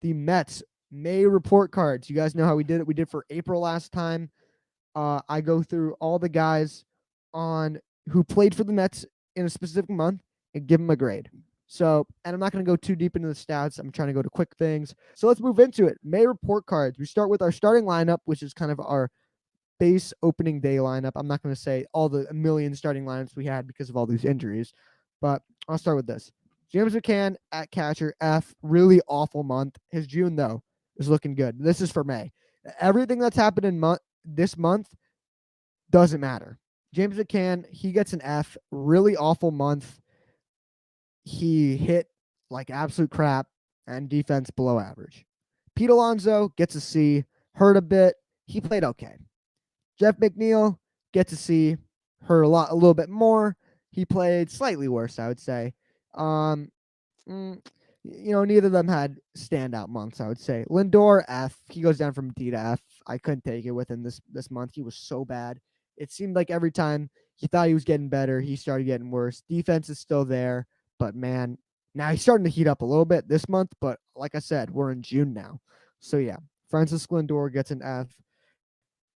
the Mets May report cards. You guys know how we did it. We did for April last time. I go through all the guys on who played for the Mets in a specific month and give them a grade. So, and I'm not going to go too deep into the stats. I'm trying to go to quick things. So let's move into it. May report cards. We start with our starting lineup, which is kind of our base opening day lineup. I'm not going to say all the million starting lineups we had because of all these injuries, but I'll start with this. James McCann at catcher, F. Really awful month. His June, though, is looking good. This is for May. Everything that's happened in this month doesn't matter. James McCann, he gets an F. Really awful month. He hit like absolute crap and defense below average. Pete Alonso gets a C. Hurt a bit. He played okay. Jeff McNeil gets a C. Hurt a little bit more. He played slightly worse, I would say. Neither of them had standout months, I would say. Lindor, F. He goes down from D to F. I couldn't take it with him this month. He was so bad. It seemed like every time he thought he was getting better, he started getting worse. Defense is still there, but man, now he's starting to heat up a little bit this month. But like I said, we're in June now. So yeah, Francis Lindor gets an F.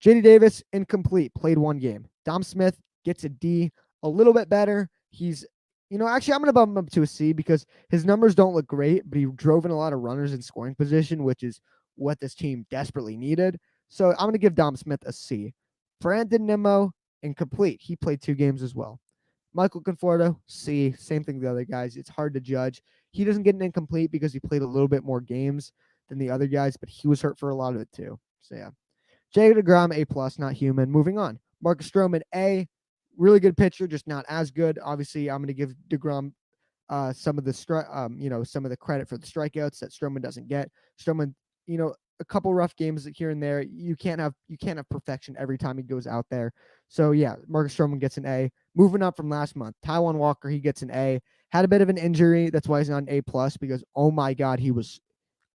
JD Davis, incomplete, played one game. Dom Smith gets a D, a little bit better. He's, actually, I'm going to bump him up to a C because his numbers don't look great, but he drove in a lot of runners in scoring position, which is what this team desperately needed. So I'm going to give Dom Smith a C. Brandon Nimmo, incomplete. He played 2 games as well. Michael Conforto, C. Same thing with the other guys. It's hard to judge. He doesn't get an incomplete because he played a little bit more games than the other guys, but he was hurt for a lot of it too. So yeah. Jay DeGrom, A+, not human. Moving on. Marcus Stroman, A. Really good pitcher, just not as good. Obviously, I'm going to give DeGrom some of the some of the credit for the strikeouts that Stroman doesn't get. Stroman, a couple rough games here and there. You can't have perfection every time he goes out there. So yeah, Marcus Stroman gets an A. Moving up from last month, Taijuan Walker, he gets an A. Had a bit of an injury, that's why he's not an A+ because oh my god, he was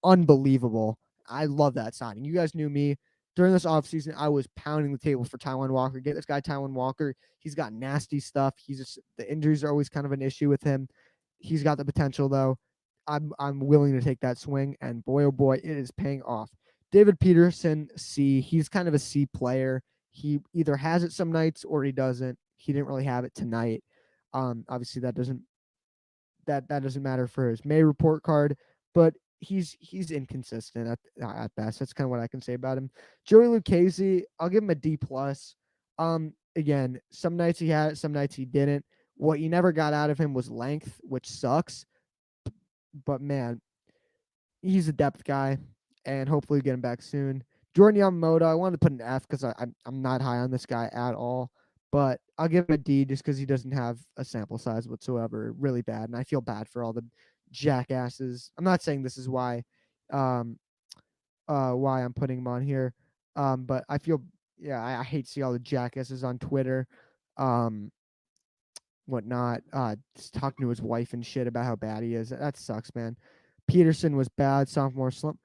unbelievable. I love that signing. You guys knew me. During this offseason, I was pounding the table for Taijuan Walker. Get this guy Taijuan Walker. He's got nasty stuff. The injuries are always kind of an issue with him. He's got the potential though. I'm willing to take that swing, and boy oh boy, it is paying off. David Peterson, C. He's kind of a C player. He either has it some nights or he doesn't. He didn't really have it tonight. Obviously that doesn't matter for his May report card, but he's inconsistent at best. That's kind of what I can say about him. Joey Lucchesi, I'll give him a D+. Again, some nights he had it, some nights he didn't. What you never got out of him was length, which sucks. But man, he's a depth guy, and hopefully we get him back soon. Jordan Yamamoto, I wanted to put an F because I'm not high on this guy at all. But I'll give him a D just because he doesn't have a sample size whatsoever. Really bad. And I feel bad for all the jackasses. I'm not saying this is why I'm putting him on here. But I feel, I hate to see all the jackasses on Twitter, whatnot, just talking to his wife and shit about how bad he is. That sucks, man. Peterson was bad, sophomore slump.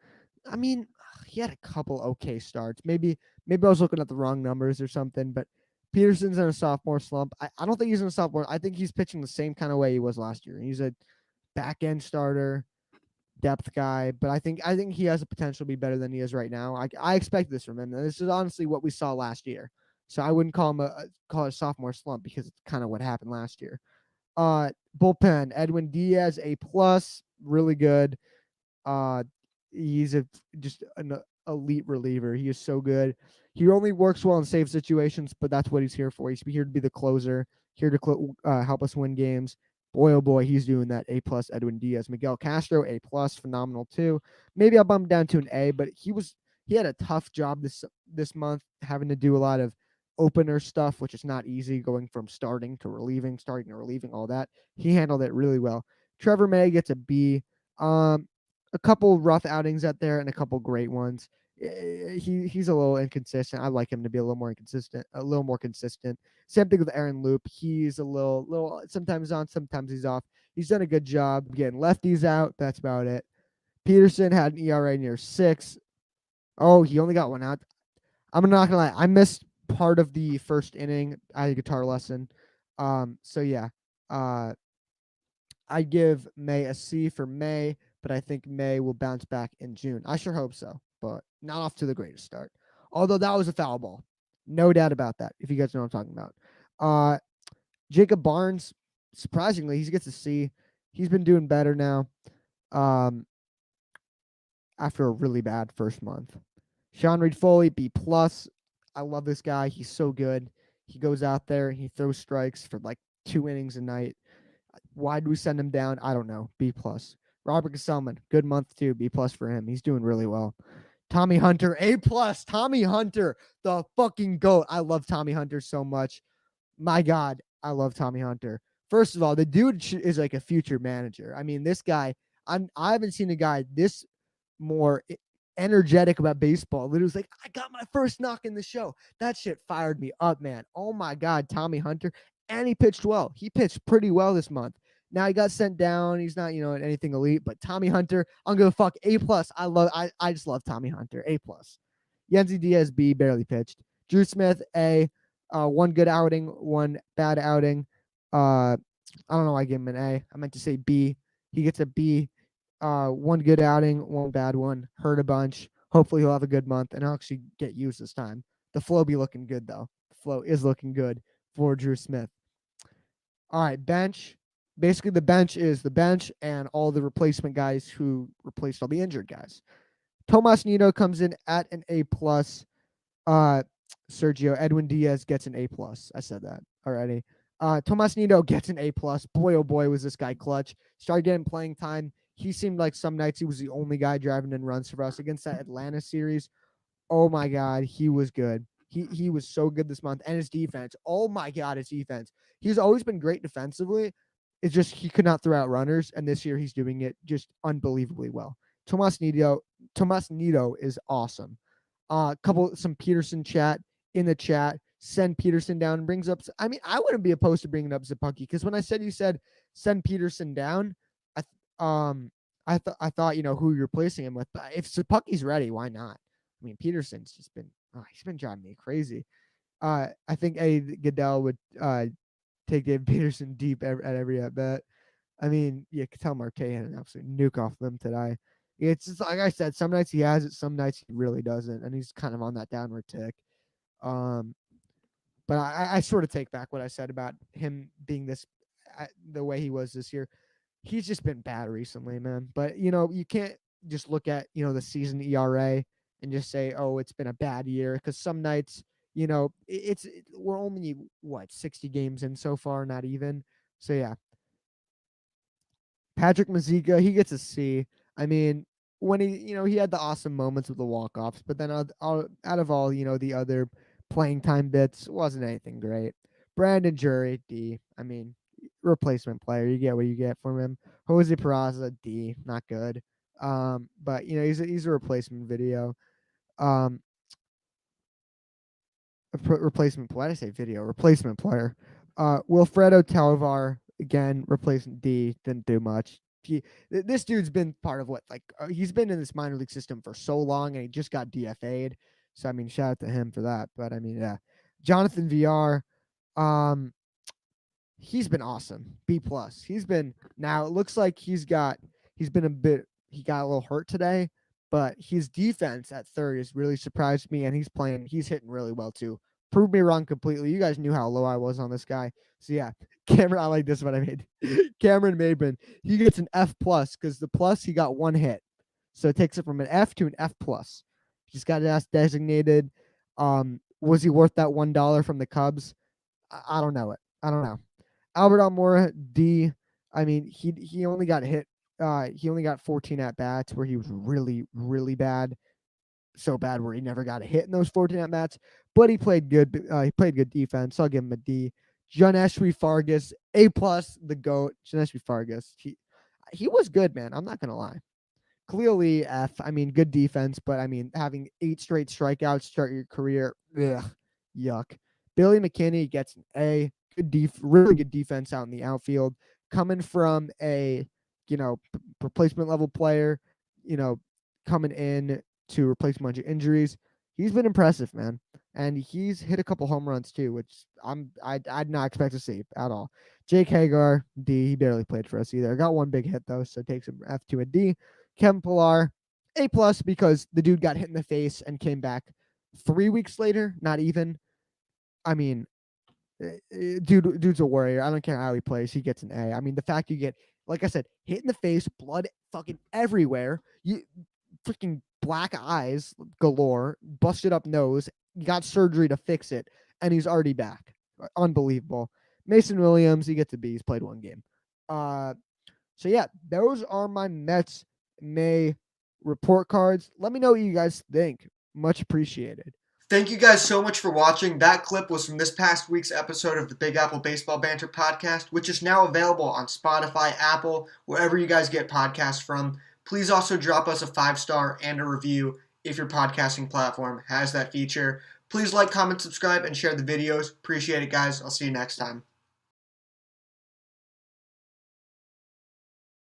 I mean, he had a couple okay starts. Maybe I was looking at the wrong numbers or something, but Peterson's in a sophomore slump. I don't think he's in a sophomore. I think he's pitching the same kind of way he was last year. He's a back end starter, depth guy, but I think he has the potential to be better than he is right now. I expect this from him. And this is honestly what we saw last year. So I wouldn't call it a sophomore slump because it's kind of what happened last year. Bullpen, Edwin Diaz, A+, really good. He's just an elite reliever. He is so good. He only works well in safe situations, but that's what he's here for. He's here to be the closer, here to help us win games. Boy, oh boy, he's doing that. A+ Edwin Diaz. Miguel Castro, A+, phenomenal too. Maybe I'll bump him down to an A, but he had a tough job this month, having to do a lot of opener stuff, which is not easy, going from starting to relieving, all that. He handled it really well. Trevor May gets a B. A couple rough outings out there and a couple great ones. He's a little inconsistent. I like him to be a little more consistent. Same thing with Aaron Loop. He's a little sometimes on, sometimes he's off. He's done a good job getting lefties out. That's about it. Peterson had an ERA near 6. Oh, he only got one out. I'm not gonna lie. I missed part of the first inning. I had a guitar lesson. So yeah. I give May a C for May, but I think May will bounce back in June. I sure hope so, but not off to the greatest start. Although that was a foul ball. No doubt about that, if you guys know what I'm talking about. Uh, Jacob Barnes, surprisingly, he gets a C. He's been doing better now after a really bad first month. Sean Reed Foley, B+. I love this guy. He's so good. He goes out there and he throws strikes for like 2 innings a night. Why do we send him down? I don't know. B+. Robert Gesellman, good month too. B+ for him. He's doing really well. Tommy Hunter, A+. Tommy Hunter, the fucking GOAT. I love Tommy Hunter so much. My God, I love Tommy Hunter. First of all, the dude is like a future manager. I mean, this guy, I haven't seen a guy this more energetic about baseball. Literally was like, I got my first knock in the show. That shit fired me up, man. Oh my God, Tommy Hunter. And he pitched well. He pitched pretty well this month. Now he got sent down. He's not, anything elite, but Tommy Hunter, I'm gonna fuck A+. I just love Tommy Hunter. A+. Yenzi Diaz, B, barely pitched. Drew Smith, A, one good outing, one bad outing. I don't know why I gave him an A. I meant to say B. He gets a B. One good outing, one bad one. Hurt a bunch. Hopefully he'll have a good month and he'll actually get used this time. The flow be looking good though. The flow is looking good for Drew Smith. All right, bench. Basically, the bench is the bench and all the replacement guys who replaced all the injured guys. Tomas Nido comes in at an A+. Sergio Edwin Diaz gets an A+. I said that already. Tomas Nido gets an A+. Boy, oh boy, was this guy clutch. Started getting playing time. He seemed like some nights he was the only guy driving in runs for us against that Atlanta series. Oh my God, he was good. He was so good this month. And his defense. Oh my God, his defense. He's always been great defensively. It's just he could not throw out runners, and this year he's doing it just unbelievably well. Tomas Nido is awesome. Some Peterson chat in the chat. Send Peterson down and brings up. I mean, I wouldn't be opposed to bringing up Zapucki because when I said you said send Peterson down, I thought who you're replacing him with. But if Zapucki's ready, why not? I mean, Peterson's just been he's been driving me crazy. I think Goodell would take David Peterson deep at every at bat. I mean, yeah, Ketel Marte had an absolute nuke off them today. It's just like I said, some nights he has it, some nights he really doesn't, and he's kind of on that downward tick. But I sort of take back what I said about him being the way he was this year. He's just been bad recently, man. But you can't just look at the season ERA and just say, oh, it's been a bad year, because some nights, we're only 60 games in so far, not even. So yeah, Patrick Mazeika, he gets a C. I mean, when he had the awesome moments with the walk-offs, but then out of all, the other playing time bits, wasn't anything great. Brandon Jury, D. I mean, replacement player. You get what you get from him. Jose Peraza, D. Not good. But he's a replacement video. Replacement player. Why did I say video? Replacement player. Wilfredo Tovar, again, replacement D. Didn't do much. This dude's been part of he's been in this minor league system for so long, and he just got DFA'd. So I mean, shout out to him for that. But I mean, yeah, Jonathan VR, he's been awesome. B+. Now it looks like he got a little hurt today, but his defense at third has really surprised me, and he's hitting really well too. Proved me wrong completely. You guys knew how low I was on this guy. So yeah, Cameron, I like this one I made. Cameron Maben, he gets an F+ because the plus he got one hit. So it takes it from an F to an F+. Just got his designated. Was he worth that $1 from the Cubs? I don't know. Albert Almora, D. I mean, he only got hit. He only got 14 at bats where he was really, really bad. So bad where he never got a hit in those 14 at bats. But he played good. He played good defense. So I'll give him a D. Joneshri Fargas, A+, the GOAT. Joneshri Fargas. He was good, man. I'm not gonna lie. Clearly F. I mean, good defense, but I mean, having 8 straight strikeouts start your career, yuck. Billy McKinney gets an A. Really good defense out in the outfield. Coming from a, replacement level player, coming in to replace a bunch of injuries. He's been impressive, man. And he's hit a couple home runs too, which I'd not expect to see at all. Jake Hagar, D. He barely played for us either. Got one big hit though, so takes him F to a D. Kevin Pillar, A plus because the dude got hit in the face and came back 3 weeks later. Not even. I mean, dude's a warrior. I don't care how he plays. He gets an A. I mean, the fact you get, like I said, hit in the face, blood fucking everywhere. You freaking black eyes galore, busted up nose. Got surgery to fix it, and he's already back. Unbelievable. Mason Williams, he gets a B. He's played one game. So yeah, those are my Mets May report cards. Let me know what you guys think. Much appreciated. Thank you guys so much for watching. That clip was from this past week's episode of the Big Apple Baseball Banter podcast, which is now available on Spotify, Apple, wherever you guys get podcasts from. Please also drop us a 5-star and a review if your podcasting platform has that feature. Please like, comment, subscribe, and share the videos. Appreciate it, guys. I'll see you next time.